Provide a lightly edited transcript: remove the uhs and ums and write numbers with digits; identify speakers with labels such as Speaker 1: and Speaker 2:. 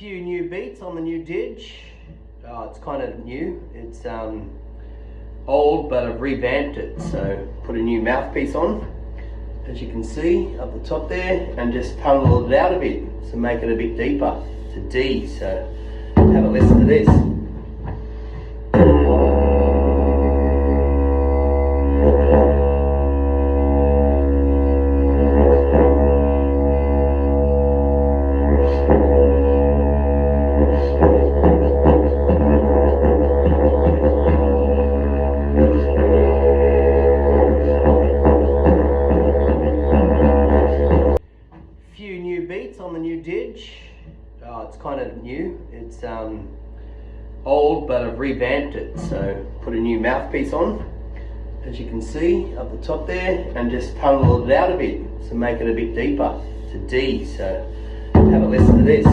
Speaker 1: Few new beats on the new Didge. It's kind of new. It's old, but I've revamped it. So put a new mouthpiece on, as you can see up the top there, and just tunneled it out a bit, so make it a bit deeper to D. So have a listen to this. Few new beats on the new Didge. It's kind of new. It's old, but I've revamped it. So put a new mouthpiece on, as you can see up the top there, and just tunneled it out a bit, so make it a bit deeper to D. So have a listen to this.